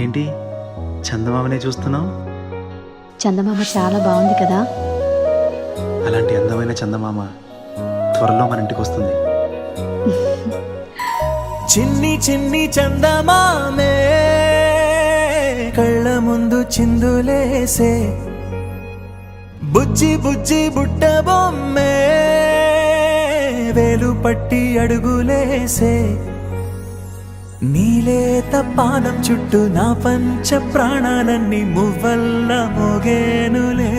ఏంటి చందమామనే చూస్తున్నావు? చందమామ చాలా బాగుంది కదా. అలాంటి అందమైన చందమామ త్వరలో మన ఇంటికి వస్తుంది. చిన్ని చిన్ని చందమామే కళ్ళ ముందు చిందులేసే, బుజ్జి బుజ్జి బుట్ట బొమ్మే వేలు పట్టి అడుగులేసే, నీలేత పానం చుట్టూ నా పంచ ప్రాణాలన్నీ మువ్వల్ల మోగేనులే.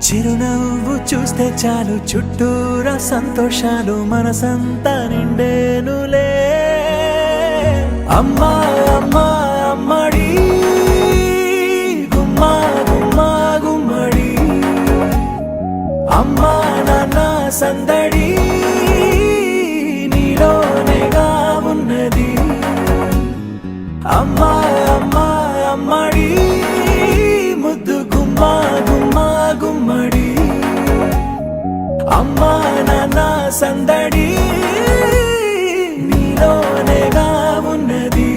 చిరునవ్వు చూస్తే చాలు చుట్టూరా సంతోషాలు మనసంతా నిండేనులే. అమ్మా అమ్మా అమ్మడి గుమ్మా గుమ్మా గుమ్మడి, అమ్మా నాన్న సందడి నీలోనేగా ఉన్నది. అమ్మా అమ్మా అమ్మడి ముద్దు గుమ్మా గుమ్మా గుమ్మడి, అమ్మా నాన్న సందడి నీలోనేగా ఉన్నది.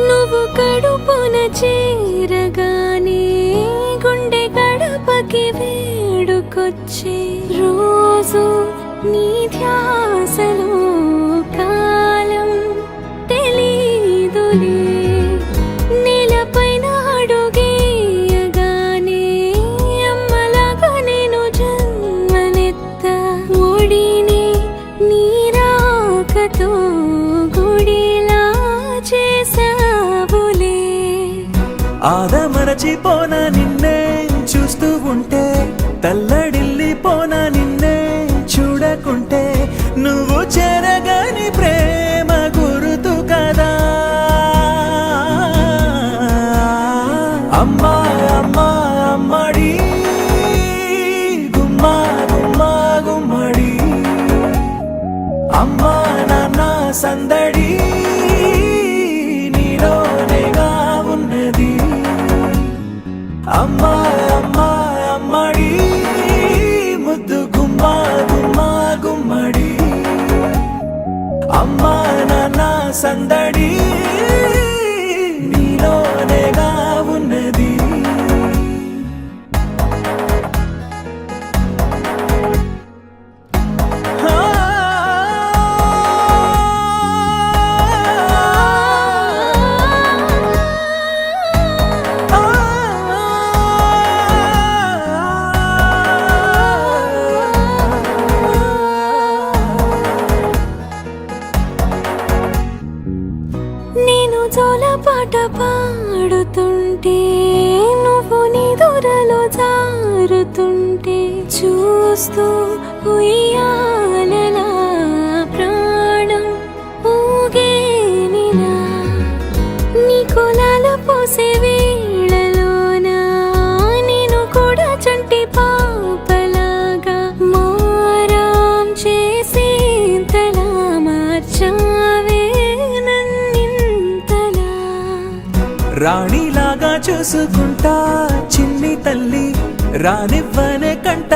నువ్వు కడుపున చేరగానే గుండె గడపకి వేడుకొచ్చే, రోజు నీ ధ్యాసలో కాలం తెలీదులే. నేలపైన అడుగేయగానే అమ్మలాగా నేను జన్మనెత్త, ఒడిని నీ రాకతో గుడిలా చేసావులే. ఆదమరచిపోన నిన్నే చూస్తూ ఉంటే, తల్లడిల్లిపోన నిన్నే చూడకుంటే, నువ్వు చెరగని ప్రేమ గురుతు కదా. అమ్మా అమ్మా అమ్మడి గుమ్మా గుమ్మా గుమ్మడి, అమ్మా నాన్న సందడి నీలోనేగా ఉన్నది. అమ్మా అమ్మా అమ్మడి ముద్దు గుమ్మా గుమ్మా గుమ్మడి, అమ్మా నాన్న సందడి నీలోనేగా ఉన్నది. నేను జోలపాట పాడుతుంటే, నువ్వు నీ దూరలో జారుతుంటే, చూస్తూ ఉయ్యాలలా ప్రాణం ఊగేనిలా. నీ కులాల పోసే వేళలోన నేను కూడా చంటి పాపలాగా మారాం చేసేంతలా మార్చావే నన్నింతలా. రాణిలాగా చూసుకుంటా చిన్ని తల్లి, రానివ్వనే కంట